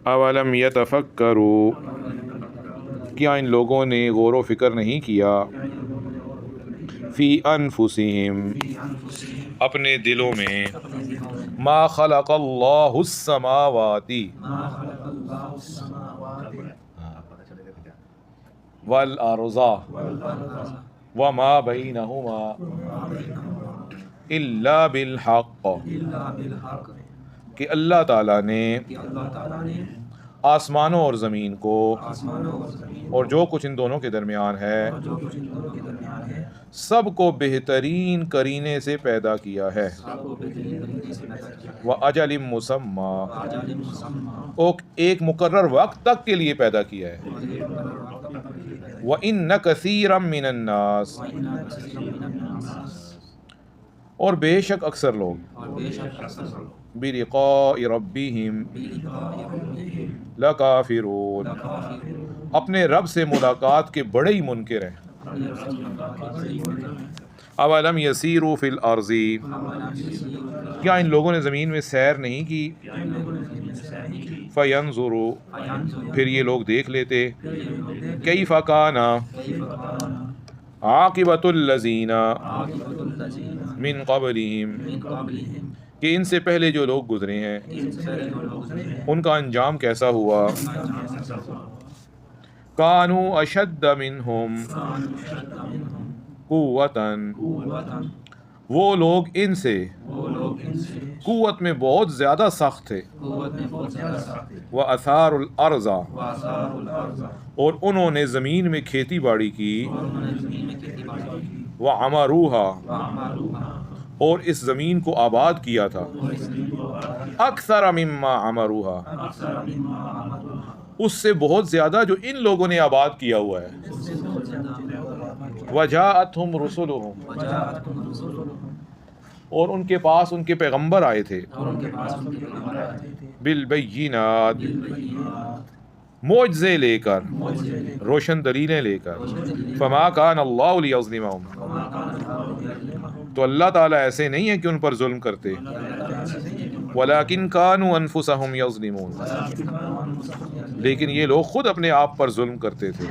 اولم یتفکروا، کیا ان لوگوں نے غور و فکر نہیں کیا، فی انفسہم، اپنے دلوں میں، ما خلق اللہ السماوات والارض وما بینہما الا بالحق، کہ اللہ تعالیٰ نے آسمانوں اور زمین کو اور جو کچھ ان دونوں کے درمیان ہے سب کو بہترین قرینے سے پیدا کیا ہے، وَأَجَلٍ مُّسَمًّى، ایک مقرر وقت تک کے لیے پیدا کیا ہے، وَإِنَّ كَثِيرًا مِّنَ النَّاسِ، اور بے شک اکثر لوگ، بِلِقَاءِ رَبِّهِمْ لَكَافِرُونَ، اپنے رب سے ملاقات کے بڑے ہی منکر ہیں۔ اولم یسیروا فی الارض، کیا ان لوگوں نے زمین میں سیر نہیں کی، فینظروا، پھر یہ لوگ دیکھ لیتے، کیف کان عاقبۃ الذین من قبلہم، کہ ان سے پہلے جو لوگ گزرے ہیں ان کا انجام کیسا ہوا، کانوا اشد منہم قوۃ، وہ لوگ ان سے قوت میں بہت زیادہ سخت تھے، وَأَثَارُوا الْأَرْضَ، اور انہوں نے زمین میں کھیتی باڑی کی، وَعَمَرُوهَا، اور اس زمین کو آباد کیا تھا، اکثر مما عمروها، اس سے بہت زیادہ جو ان لوگوں نے آباد کیا ہوا ہے، وَجَاءَتْهُمْ رُسُلُهُمْ، اور ان کے پاس ان کے پیغمبر آئے تھے، بالبینات، معجزے لے کر، روشن دلیلیں لے کر، فما کان اللہ لیظلمہم، تو اللہ تعالیٰ ایسے نہیں ہے کہ ان پر ظلم کرتے، ولیکن کانوا انفسہم یظلمون، لیکن یہ لوگ خود اپنے آپ پر ظلم کرتے تھے۔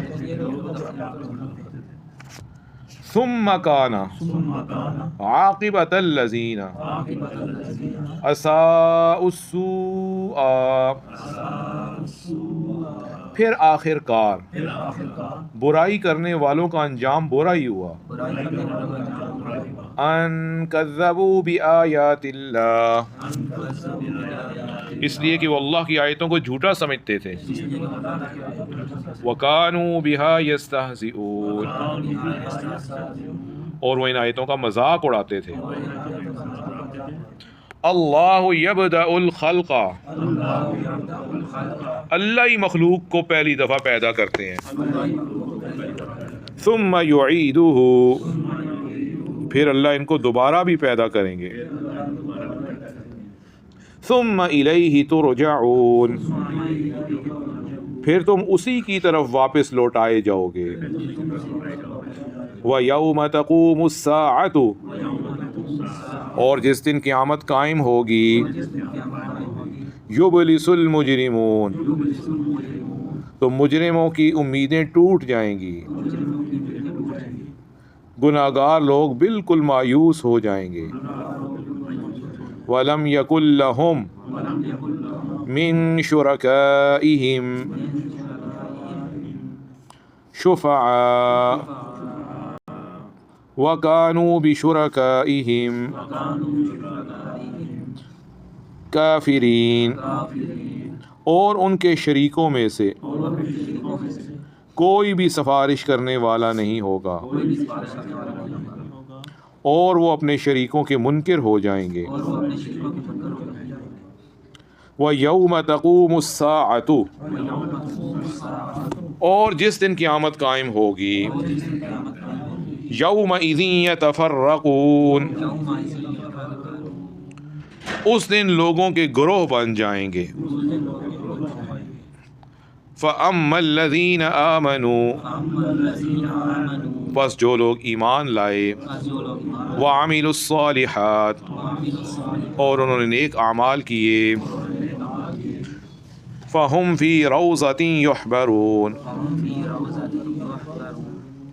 ثم کان عاقبۃ الذین اساءوا السوء، پھر آخر کار برائی کرنے والوں کا انجام برا ہی ہوا، ان کذبوا بآیات اللہ، اس لیے کہ وہ اللہ کی آیتوں کو جھوٹا سمجھتے تھے، وَكَانُوا بِهَا يَسْتَهْزِئُونَ، اور وہ ان آیتوں کا مذاق اڑاتے تھے۔ اللہ یبدأ الخلق، اللہ ہی مخلوق کو پہلی دفعہ پیدا کرتے ہیں، ثم یعیدہ، پھر اللہ ان کو دوبارہ بھی پیدا کریں گے، ثم الیہ ترجعون، پھر تم اسی کی طرف واپس لوٹائے جاؤ گے، وَيَوْمَ تَقُومُ السَّاعَةُ، اور جس دن قیامت قائم ہوگی، یُبْلِسُ الْمُجْرِمُونَ، تو مجرموں کی امیدیں ٹوٹ جائیں گی، گناہگار لوگ بالکل مایوس ہو جائیں گے، وَلَمْ يَكُنْ لَهُمْ مِنْ شُرَكَائِهِمْ شُفَعَاءُ وَكَانُوا بِشُرَكَائِهِمْ كَافِرِينَ، اور ان کے شریکوں میں سے کوئی بھی سفارش کرنے والا نہیں ہوگا، اور وہ اپنے شریکوں کے منکر ہو جائیں گے، وَيَوْمَ تَقُومُ السَّاعَةُ، اور جس دن قیامت قائم ہوگی، یومئذ یتفرقون، اس دن لوگوں کے گروہ بن جائیں گے، فَأَمَّا الَّذِينَ آمَنُوا، بس جو لوگ ایمان لائے، وَعَمِلُوا الصَّالِحَاتِ، اور انہوں نے نیک اعمال کیے، فہم فی روضۃ یحبرون،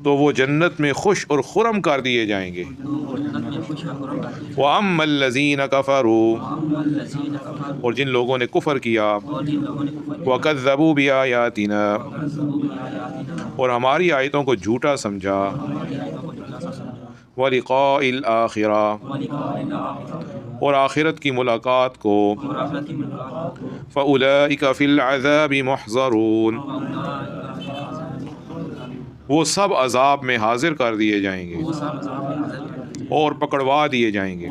تو وہ جنت میں خوش اور خرم کر دیے جائیں گے. وَأَمَّا الَّذِينَ كَفَرُوا، اور جن لوگوں نے کفر کیا، وَكَذَّبُوا بِآيَاتِنَا، اور ہماری آیتوں کو جھوٹا سمجھا، وَلِقَاءِ الْآخِرَةِ، اور آخرت کی ملاقات کو، فَأُولَئِكَ فِي الْعَذَابِ مُحْضَرُونَ، وہ سب عذاب میں حاضر کر دیے جائیں گے اور پکڑوا دیے جائیں گے.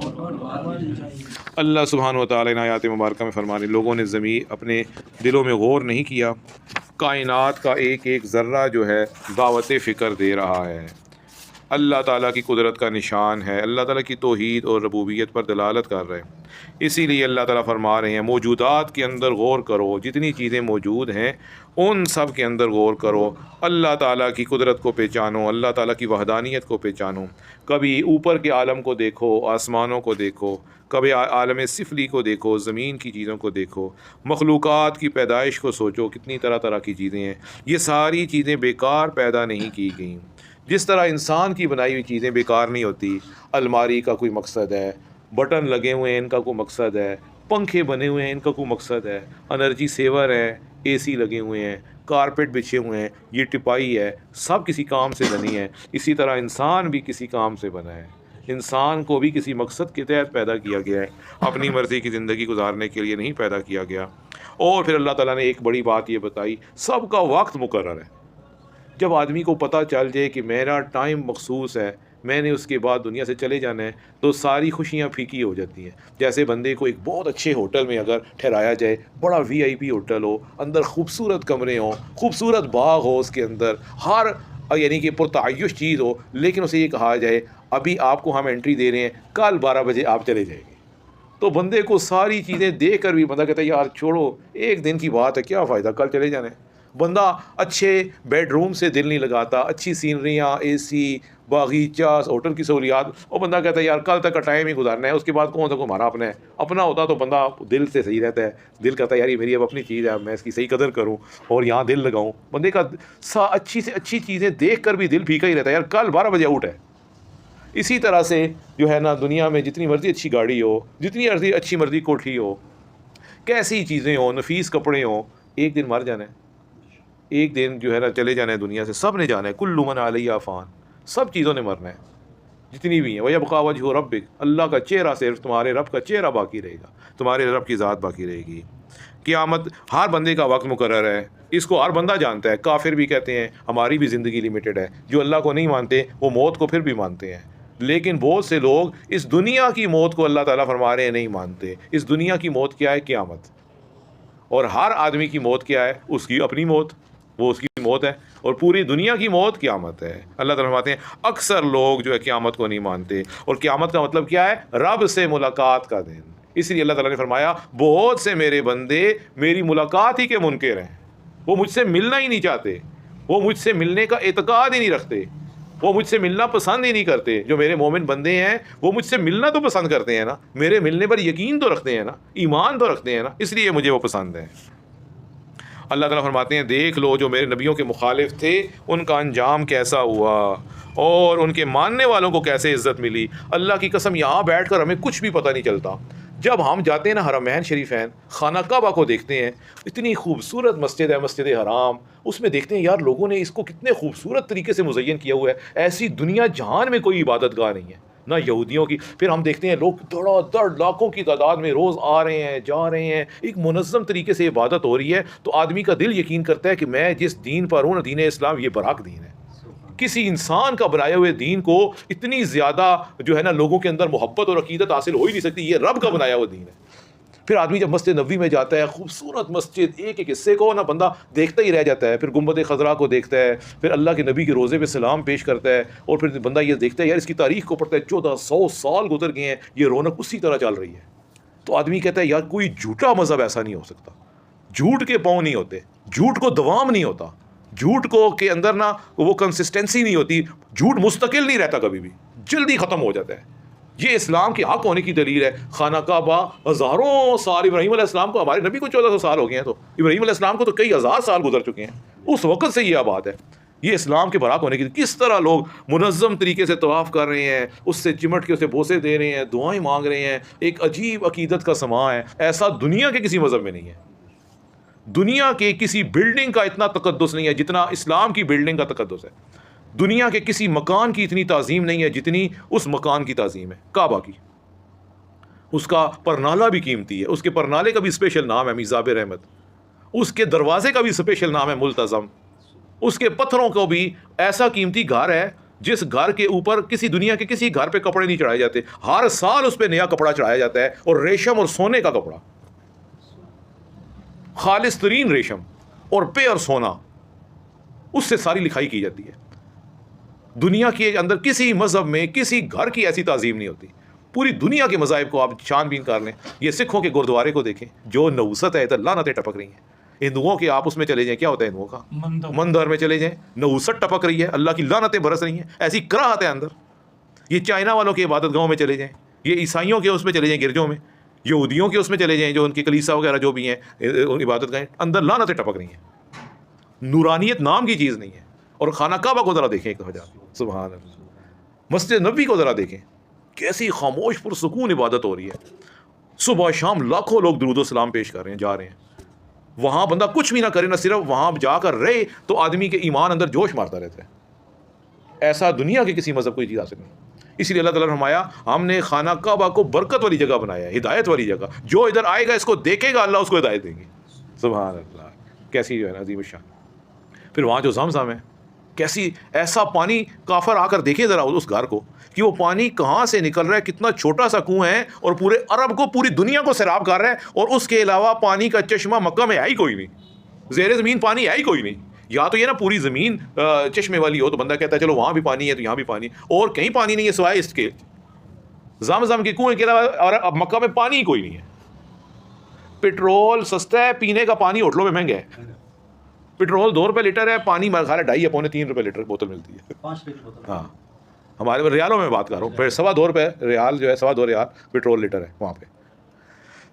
اللہ سبحانہ و تعالیٰ نے آیات مبارکہ میں فرمانے، لوگوں نے زمین اپنے دلوں میں غور نہیں کیا، کائنات کا ایک ایک ذرہ جو ہے دعوت فکر دے رہا ہے، اللہ تعالیٰ کی قدرت کا نشان ہے، اللہ تعالیٰ کی توحید اور ربوبیت پر دلالت کر رہے ہیں. اسی لیے اللہ تعالیٰ فرما رہے ہیں موجودات کے اندر غور کرو، جتنی چیزیں موجود ہیں ان سب کے اندر غور کرو، اللہ تعالیٰ کی قدرت کو پہچانو، اللہ تعالیٰ کی وحدانیت کو پہچانو. کبھی اوپر کے عالم کو دیکھو، آسمانوں کو دیکھو، کبھی عالم سفلی کو دیکھو، زمین کی چیزوں کو دیکھو، مخلوقات کی پیدائش کو سوچو، کتنی طرح طرح کی چیزیں ہیں. یہ ساری چیزیں بیکار پیدا نہیں کی گئیں. جس طرح انسان کی بنائی ہوئی چیزیں بیکار نہیں ہوتی، الماری کا کوئی مقصد ہے، بٹن لگے ہوئے ہیں ان کا کوئی مقصد ہے، پنکھے بنے ہوئے ہیں ان کا کوئی مقصد ہے، انرجی سیور ہے، اے سی لگے ہوئے ہیں، کارپیٹ بچھے ہوئے ہیں، یہ ٹپائی ہے، سب کسی کام سے بنی ہے. اسی طرح انسان بھی کسی کام سے بنا ہے، انسان کو بھی کسی مقصد کے تحت پیدا کیا گیا ہے، اپنی مرضی کی زندگی گزارنے کے لیے نہیں پیدا کیا گیا. اور پھر اللہ تعالیٰ نے ایک بڑی بات یہ بتائی، سب کا وقت مقرر ہے. جب آدمی کو پتہ چل جائے کہ میرا ٹائم مخصوص ہے، میں نے اس کے بعد دنیا سے چلے جانا ہے، تو ساری خوشیاں پھیکی ہو جاتی ہیں. جیسے بندے کو ایک بہت اچھے ہوٹل میں اگر ٹھہرایا جائے، بڑا VIP ہوٹل ہو، اندر خوبصورت کمرے ہوں، خوبصورت باغ ہو، اس کے اندر ہر یعنی کہ پرتعیش چیز ہو، لیکن اسے یہ کہا جائے ابھی آپ کو ہم انٹری دے رہے ہیں، کل 12 بجے آپ چلے جائیں گے، تو بندے کو ساری چیزیں دیکھ کر بھی بندہ کہتا ہے یار چھوڑو، ایک دن کی بات ہے، کیا فائدہ، کل چلے جانا ہے. بندہ اچھے بیڈ روم سے دل نہیں لگاتا، اچھی سینریاں، اے سی، باغیچہ، ہوٹل کی سہولیات، اور بندہ کہتا ہے یار کل تک کا ٹائم ہی گزارنا ہے، اس کے بعد کون سا کو ہمارا اپنا ہے. اپنا ہوتا تو بندہ دل سے صحیح رہتا ہے، دل کہتا ہے یار یہ میری اب اپنی چیز ہے، میں اس کی صحیح قدر کروں اور یہاں دل لگاؤں. بندے کا اچھی سے اچھی چیزیں دیکھ کر بھی دل پھیکا ہی رہتا ہے، یار کل 12 بجے آؤٹ ہے. اسی طرح سے جو ہے نا، دنیا میں جتنی مرضی اچھی گاڑی ہو، جتنی اچھی مرضی کوٹھی ہو، کیسی چیزیں ہوں، نفیس کپڑے ہوں، ایک دن مر جانا ہے، ایک دن جو ہے نا چلے جانا ہے دنیا سے. سب نے جانا ہے، کل من علیہا فان، سب چیزوں نے مرنا ہے جتنی بھی ہیں. وَيَبْقَىٰ وَجْهُ رَبِّكَ، اللہ کا چہرہ، صرف تمہارے رب کا چہرہ باقی رہے گا، تمہارے رب کی ذات باقی رہے گی. قیامت، ہر بندے کا وقت مقرر ہے، اس کو ہر بندہ جانتا ہے. کافر بھی کہتے ہیں ہماری بھی زندگی لمیٹڈ ہے، جو اللہ کو نہیں مانتے وہ موت کو پھر بھی مانتے ہیں. لیکن بہت سے لوگ اس دنیا کی موت کو اللہ تعالیٰ فرما رہے ہیں نہیں مانتے. اس دنیا کی موت کیا ہے؟ قیامت. اور ہر آدمی کی موت کیا ہے؟ اس کی اپنی موت، وہ اس کی موت ہے، اور پوری دنیا کی موت قیامت ہے. اللہ تعالیٰ فرماتے ہیں اکثر لوگ جو ہے قیامت کو نہیں مانتے. اور قیامت کا مطلب کیا ہے؟ رب سے ملاقات کا دن. اس لیے اللہ تعالیٰ نے فرمایا بہت سے میرے بندے میری ملاقات ہی کے منکر ہیں، وہ مجھ سے ملنا ہی نہیں چاہتے، وہ مجھ سے ملنے کا اعتقاد ہی نہیں رکھتے، وہ مجھ سے ملنا پسند ہی نہیں کرتے. جو میرے مومن بندے ہیں وہ مجھ سے ملنا تو پسند کرتے ہیں نا، میرے ملنے پر یقین تو رکھتے ہیں نا، ایمان تو رکھتے ہیں نا، اس لیے مجھے وہ پسند ہیں. اللہ تعالیٰ فرماتے ہیں دیکھ لو جو میرے نبیوں کے مخالف تھے ان کا انجام کیسا ہوا اور ان کے ماننے والوں کو کیسے عزت ملی. اللہ کی قسم یہاں بیٹھ کر ہمیں کچھ بھی پتہ نہیں چلتا. جب ہم جاتے ہیں نا حرمین شریفین، خانہ کعبہ کو دیکھتے ہیں، اتنی خوبصورت مسجد ہے، مسجد حرام، اس میں دیکھتے ہیں یار لوگوں نے اس کو کتنے خوبصورت طریقے سے مزین کیا ہوا ہے. ایسی دنیا جہان میں کوئی عبادت گاہ نہیں ہے، نہ یہودیوں کی. پھر ہم دیکھتے ہیں لوگ دڑا دڑ لاکھوں کی تعداد میں روز آ رہے ہیں، جا رہے ہیں، ایک منظم طریقے سے عبادت ہو رہی ہے. تو آدمی کا دل یقین کرتا ہے کہ میں جس دین پر ہوں نا، دین اسلام، یہ برحق دین ہے. کسی انسان کا بنائے ہوئے دین کو اتنی زیادہ جو ہے نا لوگوں کے اندر محبت اور عقیدت حاصل ہو ہی نہیں سکتی. یہ رب کا بنایا ہوا دین ہے. پھر آدمی جب مسجد نبوی میں جاتا ہے، خوبصورت مسجد، ایک ایک حصے کو نا بندہ دیکھتا ہی رہ جاتا ہے. پھر گنبد خضرا کو دیکھتا ہے، پھر اللہ کے نبی کے روزے پہ سلام پیش کرتا ہے، اور پھر بندہ یہ دیکھتا ہے یار اس کی تاریخ کو پڑھتا ہے، 1400 سال گزر گئے ہیں، یہ رونق اسی طرح چل رہی ہے. تو آدمی کہتا ہے یار کوئی جھوٹا مذہب ایسا نہیں ہو سکتا. جھوٹ کے پاؤں نہیں ہوتے، جھوٹ کو دوام نہیں ہوتا، جھوٹ کو کے اندر نا وہ کنسسٹنسی نہیں ہوتی، جھوٹ مستقل نہیں رہتا، کبھی بھی جلدی ختم ہو جاتا ہے. یہ اسلام کے حق ہونے کی دلیل ہے. خانہ کعبہ ہزاروں سال، ابراہیم علیہ السلام کو، ہمارے نبی کو 1400 سال ہو گئے ہیں، تو ابراہیم علیہ السلام کو تو کئی ہزار سال گزر چکے ہیں. اس وقت سے یہ آباد ہے. یہ اسلام کے برحق ہونے کی، کس طرح لوگ منظم طریقے سے طواف کر رہے ہیں، اس سے چمٹ کے اسے بوسے دے رہے ہیں، دعائیں مانگ رہے ہیں. ایک عجیب عقیدت کا سماں ہے. ایسا دنیا کے کسی مذہب میں نہیں ہے. دنیا کے کسی بلڈنگ کا اتنا تقدس نہیں ہے جتنا اسلام کی بلڈنگ کا تقدس ہے. دنیا کے کسی مکان کی اتنی تعظیم نہیں ہے جتنی اس مکان کی تعظیم ہے، کعبہ کی. اس کا پرنالہ بھی قیمتی ہے. اس کے پرنالے کا بھی اسپیشل نام ہے میزاب رحمت. اس کے دروازے کا بھی اسپیشل نام ہے ملتزم. اس کے پتھروں کو بھی ایسا قیمتی گھر ہے جس گھر کے اوپر کسی دنیا کے کسی گھر پہ کپڑے نہیں چڑھائے جاتے. ہر سال اس پہ نیا کپڑا چڑھایا جاتا ہے، اور ریشم اور سونے کا کپڑا، خالص ترین ریشم اور پیور سونا، اس سے ساری لکھائی کی جاتی ہے. دنیا کے اندر کسی مذہب میں کسی گھر کی ایسی تعظیم نہیں ہوتی. پوری دنیا کے مذاہب کو آپ چھان بین کر لیں. یہ سکھوں کے گردوارے کو دیکھیں، جو نوست ہے ادھر لعنتیں ٹپک رہی ہیں. ہندوؤں کے آپ اس میں چلے جائیں، کیا ہوتا ہے ہندوؤں کا مندر میں چلے جائیں، نوست ٹپک رہی ہے، اللہ کی لعنتیں برس رہی ہیں. ایسی کراہت ہے اندر. یہ چائنا والوں کے عبادت گاہوں میں چلے جائیں، یہ عیسائیوں کے اس میں چلے جائیں گرجوں میں، یہودیوں کے اس میں چلے جائیں جو ان کی کلیسا وغیرہ جو بھی ہیں عبادت گاہیں، اندر لعنتیں ٹپک رہی ہیں. نورانیت نام کی چیز نہیں ہے. اور خانہ کعبہ کو ذرا دیکھیں ایک وجہ، سبحان اللہ. مسجد نبوی کو ذرا دیکھیں، کیسی خاموش پرسکون عبادت ہو رہی ہے. صبح شام لاکھوں لوگ درود و سلام پیش کر رہے ہیں، جا رہے ہیں. وہاں بندہ کچھ بھی نہ کرے، نہ صرف وہاں جا کر رہے تو آدمی کے ایمان اندر جوش مارتا رہتا ہے. ایسا دنیا کے کسی مذہب کو یہ چیز حاصل نہیں. اسی لیے اللہ تعالیٰ نے فرمایا ہم نے خانہ کعبہ کو برکت والی جگہ بنایا ہے، ہدایت والی جگہ. جو ادھر آئے گا اس کو دیکھے گا، اللہ اس کو ہدایت دیں گے. سبحان اللہ، کیسی جو ہے نا عظیم الشان. پھر وہاں جو زمزم ہے، کیسی ایسا پانی، کافر آ کر دیکھے ذرا اس گھر کو کہ وہ پانی کہاں سے نکل رہا ہے. کتنا چھوٹا سا کنواں ہے اور پورے عرب کو، پوری دنیا کو سیراب کر رہا ہے. اور اس کے علاوہ پانی کا چشمہ مکہ میں ہے ہی کوئی نہیں. زیر زمین پانی ہے ہی کوئی نہیں. یا تو یہ نا پوری زمین چشمے والی ہو تو بندہ کہتا ہے چلو وہاں بھی پانی ہے تو یہاں بھی پانی، اور کہیں پانی نہیں ہے سوائے اس کے زمزم کے کنویں کے علاوہ. اور اب مکہ میں پانی ہی کوئی نہیں ہے. پیٹرول سستا ہے، پینے کا پانی ہوٹلوں میں مہنگا ہے. پیٹرول 2 روپے لیٹر ہے، پانی میرا خیال ہے 2.5 یا 3 روپے لیٹر بوتل ملتی ہے. 5 لیٹر بوتل. ہاں ہمارے ریالوں میں بات کر رہا ہوں. پھر 2.25 روپے ریال جو ہے، 2.25 ریال پیٹرول لیٹر ہے وہاں پہ.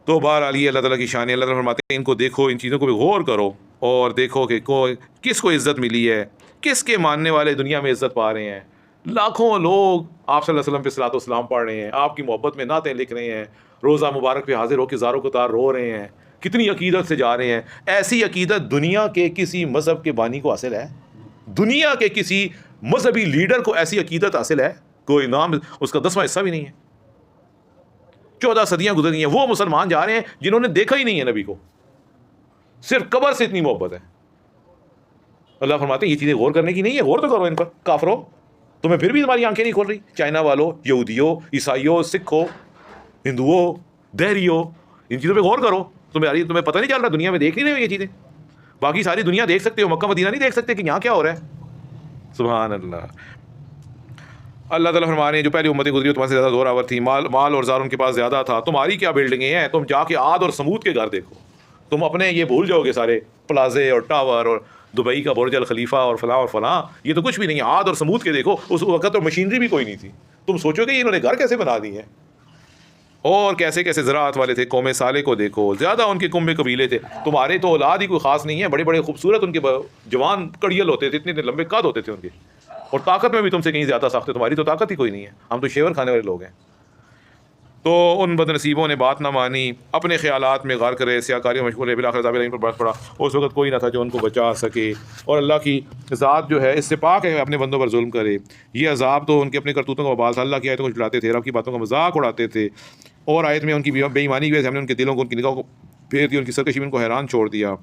تو بہرحال یہ اللہ تعالیٰ کی شان ہے. اللہ تعالیٰ فرماتے ہیں ان کو دیکھو، ان چیزوں کو بھی غور کرو اور دیکھو کہ کس کو عزت ملی ہے، کس کے ماننے والے دنیا میں عزت پا رہے ہیں. لاکھوں لوگ آپ صلی اللہ علیہ وسلم پہ صلاۃ و سلام پڑھ رہے ہیں، آپ کی محبت میں نعتیں لکھ رہے ہیں، روزہ مبارک پہ حاضر ہو کے زاروں کو تار رو رہے ہیں. کتنی عقیدت سے جا رہے ہیں. ایسی عقیدت دنیا کے کسی مذہب کے بانی کو حاصل ہے؟ دنیا کے کسی مذہبی لیڈر کو ایسی عقیدت حاصل ہے؟ کوئی نام اس کا 10واں حصہ بھی نہیں ہے. 14 صدیاں گزر گئی ہیں، وہ مسلمان جا رہے ہیں جنہوں نے دیکھا ہی نہیں ہے نبی کو، صرف قبر سے اتنی محبت ہے. اللہ فرماتے ہیں یہ چیزیں غور کرنے کی نہیں ہے، غور تو کرو ان پر. کافرو، تمہیں پھر بھی تمہاری آنکھیں نہیں کھول رہی. چائنا والوں، یہودیوں، عیسائیوں، سکھوں، ہندوؤں، دہریوں، ان چیزوں پہ غور کرو. تمہیں پتہ نہیں چل رہا، دنیا میں دیکھ نہیں رہے یہ چیزیں. باقی ساری دنیا دیکھ سکتے ہو، مکہ مدینہ نہیں دیکھ سکتے کہ یہاں کیا ہو رہا ہے. سبحان اللہ. اللہ تعالیٰ فرما رہے ہیں جو پہلی امتیں گزری تمہارے سے زیادہ زور آور تھی، مال اور زار ان کے پاس زیادہ تھا. تمہاری کیا بلڈنگیں ہیں؟ تم جا کے عاد اور سمود کے گھر دیکھو. تم اپنے یہ بھول جاؤ گے سارے پلازے اور ٹاور اور دبئی کا برج الخلیفہ اور فلاں. یہ تو کچھ بھی نہیں ہے. عاد اور سمود کے دیکھو، اس وقت تو مشینری بھی کوئی نہیں تھی. تم سوچو کہ انہوں نے گھر کیسے بنا دی ہیں اور کیسے کیسے زراعت والے تھے. قوم صالح کو دیکھو، زیادہ ان کے کنبے قبیلے تھے. تمہارے تو اولاد ہی کوئی خاص نہیں ہے. بڑے بڑے خوبصورت ان کے جوان کڑیل ہوتے تھے، اتنے لمبے قد ہوتے تھے ان کے، اور طاقت میں بھی تم سے کہیں زیادہ سخت ہے. تمہاری تو طاقت ہی کوئی نہیں ہے. ہم تو شیور کھانے والے لوگ ہیں. تو ان بد نصیبوں نے بات نہ مانی، اپنے خیالات میں غرق رہے، سیاکاریوں میں مشغول ہے. بالآخر عذاب الیم پر برس پڑا. اس وقت کوئی نہ تھا جو ان کو بچا سکے. اور اللہ کی ذات جو ہے اس سے پاک ہے اپنے بندوں پر ظلم کرے. یہ عذاب تو ان کے اپنے کرتوتوں کا وبال تھا. اللہ کی آیتوں کو جھٹلاتے تھے، رب کی باتوں کا مذاق اڑاتے تھے. اور آیت میں ان کی بے ایمانی کی وجہ سے ہم نے ان کے دلوں کو، ان کی نگاہوں کو پھیر دیا، ان کی سرکشی میں ان کو حیران چھوڑ دیا.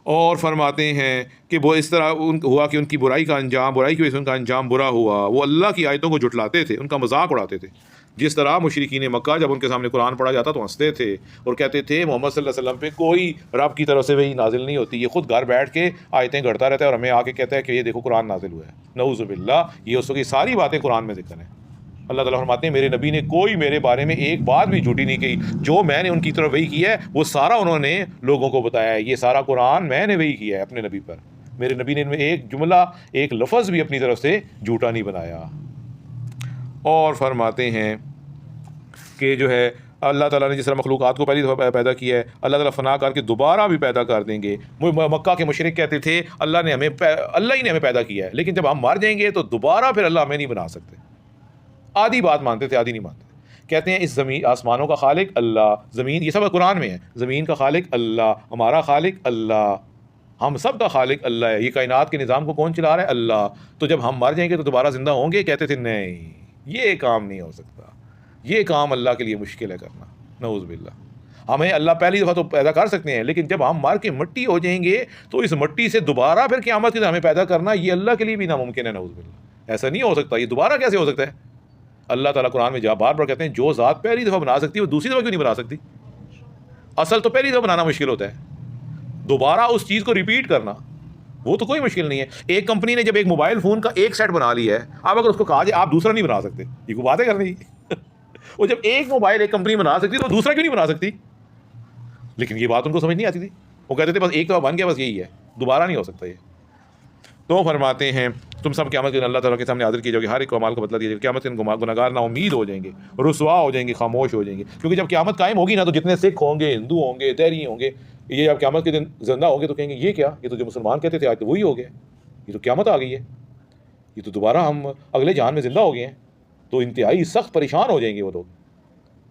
اور فرماتے ہیں کہ وہ اس طرح ہوا کہ ان کی برائی کی وجہ سے ان کا انجام برا ہوا. وہ اللہ کی آیتوں کو جھٹلاتے تھے، ان کا مذاق اڑاتے تھے. جس طرح مشرکین مکہ جب ان کے سامنے قرآن پڑھا جاتا تو ہنستے تھے اور کہتے تھے محمد صلی اللہ علیہ وسلم پہ کوئی رب کی طرف سے وہی نازل نہیں ہوتی، یہ خود گھر بیٹھ کے آیتیں گھڑتا رہتا ہے اور ہمیں آ کے کہتا ہے کہ یہ دیکھو قرآن نازل ہوا ہے. نعوذ باللہ. یہ اس کی ساری باتیں قرآن میں ذکر ہیں. اللہ تعالیٰ فرماتے ہیں میرے نبی نے کوئی میرے بارے میں ایک بات بھی جھوٹی نہیں کہی. جو میں نے ان کی طرف وحی کیا ہے وہ سارا انہوں نے لوگوں کو بتایا ہے. یہ سارا قرآن میں نے وحی کیا ہے اپنے نبی پر. میرے نبی نے ان میں ایک جملہ، ایک لفظ بھی اپنی طرف سے جھوٹا نہیں بنایا. اور فرماتے ہیں کہ جو ہے اللہ تعالیٰ نے جس طرح مخلوقات کو پہلی دفعہ پیدا کیا ہے، اللہ تعالیٰ فنا کر کے دوبارہ بھی پیدا کر دیں گے۔ مکہ کے مشرک کہتے تھے اللہ ہی نے ہمیں پیدا کیا ہے، لیکن جب ہم مر جائیں گے تو دوبارہ پھر اللہ ہمیں نہیں بنا سکتے۔ آدھی بات مانتے تھے، آدھی نہیں مانتے۔ کہتے ہیں اس زمین آسمانوں کا خالق اللہ، زمین، یہ سب قرآن میں ہے، زمین کا خالق اللہ، ہمارا خالق اللہ، ہم سب کا خالق اللہ ہے، یہ کائنات کے نظام کو کون چلا رہا ہے؟ اللہ۔ تو جب ہم مر جائیں گے تو دوبارہ زندہ ہوں گے؟ کہتے تھے نہیں، یہ کام نہیں ہو سکتا، یہ کام اللہ کے لیے مشکل ہے کرنا، نعوذ باللہ۔ ہمیں اللہ پہلی دفعہ تو پیدا کر سکتے ہیں، لیکن جب ہم مر کے مٹی ہو جائیں گے تو اس مٹی سے دوبارہ پھر قیامت کے دن ہمیں پیدا کرنا، یہ اللہ کے لیے بھی ناممکن ہے، نعوذ باللہ۔ ایسا نہیں ہو سکتا، یہ دوبارہ کیسے ہو سکتا ہے؟ اللہ تعالیٰ قرآن میں جہاں بار بار کہتے ہیں جو ذات پہلی دفعہ بنا سکتی ہے وہ دوسری دفعہ کیوں نہیں بنا سکتی؟ اصل تو پہلی دفعہ بنانا مشکل ہوتا ہے، دوبارہ اس چیز کو ریپیٹ کرنا وہ تو کوئی مشکل نہیں ہے۔ ایک کمپنی نے جب ایک موبائل فون کا ایک سیٹ بنا لیا ہے، اب اگر اس کو کہا جائے آپ دوسرا نہیں بنا سکتے، یہ کوئی باتیں کرنی؟ وہ جب ایک موبائل ایک کمپنی بنا سکتی تو دوسرا کیوں نہیں بنا سکتی؟ لیکن یہ بات ان کو سمجھ نہیں آتی تھی، وہ کہتے تھے بس ایک دفعہ بن گیا، بس یہی ہے، دوبارہ نہیں ہو سکتا یہ۔ تو فرماتے ہیں تم سب قیامت کے دن اللہ تعالیٰ کے سامنے حاضر کیے جاؤ گے، ہر ایک کو اعمال کا بدلہ دیا جائے گا۔ قیامت کے دن گناہگار نا امید ہو جائیں گے، رسوا ہو جائیں گے، خاموش ہو جائیں گے، کیونکہ جب قیامت قائم ہوگی نا تو جتنے سکھ ہوں گے، ہندو ہوں گے، تیری ہوں گے، یہ جب قیامت کے دن زندہ ہوں گے تو کہیں گے یہ کیا، یہ تو جو مسلمان کہتے تھے آج تو وہی ہو گیا، یہ تو قیامت آ گئی ہے، یہ تو دوبارہ ہم اگلے جہان میں زندہ ہو گئے ہیں۔ تو انتہائی سخت پریشان ہو جائیں گے وہ لوگ،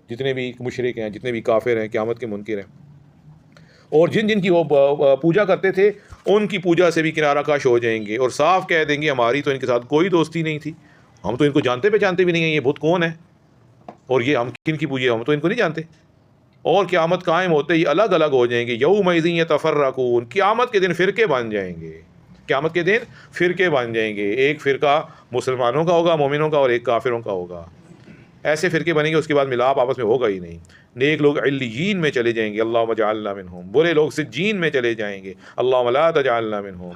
جتنے بھی مشرک ہیں، جتنے بھی کافر ہیں، قیامت کے منکر ہیں۔ اور جن جن کی وہ پوجا کرتے تھے ان کی پوجا سے بھی کنارہ کش ہو جائیں گے، اور صاف کہہ دیں گے ہماری تو ان کے ساتھ کوئی دوستی نہیں تھی، ہم تو ان کو جانتے پہچانتے بھی نہیں ہیں، یہ بت کون ہے اور یہ ہم کن کی پوجا، ہم تو ان کو نہیں جانتے۔ اور قیامت قائم ہوتے ہی الگ الگ ہو جائیں گے، یومئذ یتفرقون، قیامت کے دن فرقے بن جائیں گے، قیامت کے دن فرقے بن جائیں گے، ایک فرقہ مسلمانوں کا ہوگا، مومنوں کا، اور ایک کافروں کا ہوگا، ایسے فرقے بنیں گے، اس کے بعد ملاپ آپس میں ہوگا ہی نہیں۔ نیک لوگ علیین میں چلے جائیں گے، اللہم اجعلنا منہم، برے لوگ سجین میں چلے جائیں گے، اللہم لا تجعلنا منہم،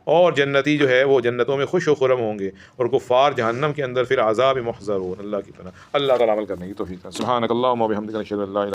اور جنتی جو ہے وہ جنتوں میں خوش و خرم ہوں گے، اور کفار جہنم کے اندر پھر عذاب محضرون۔ اللہ کی پناہ، اللہ تعالیٰ عمل کرنے کی توفیق۔ سبحانک اللہم و بحمدک، نشہد ان لا الہ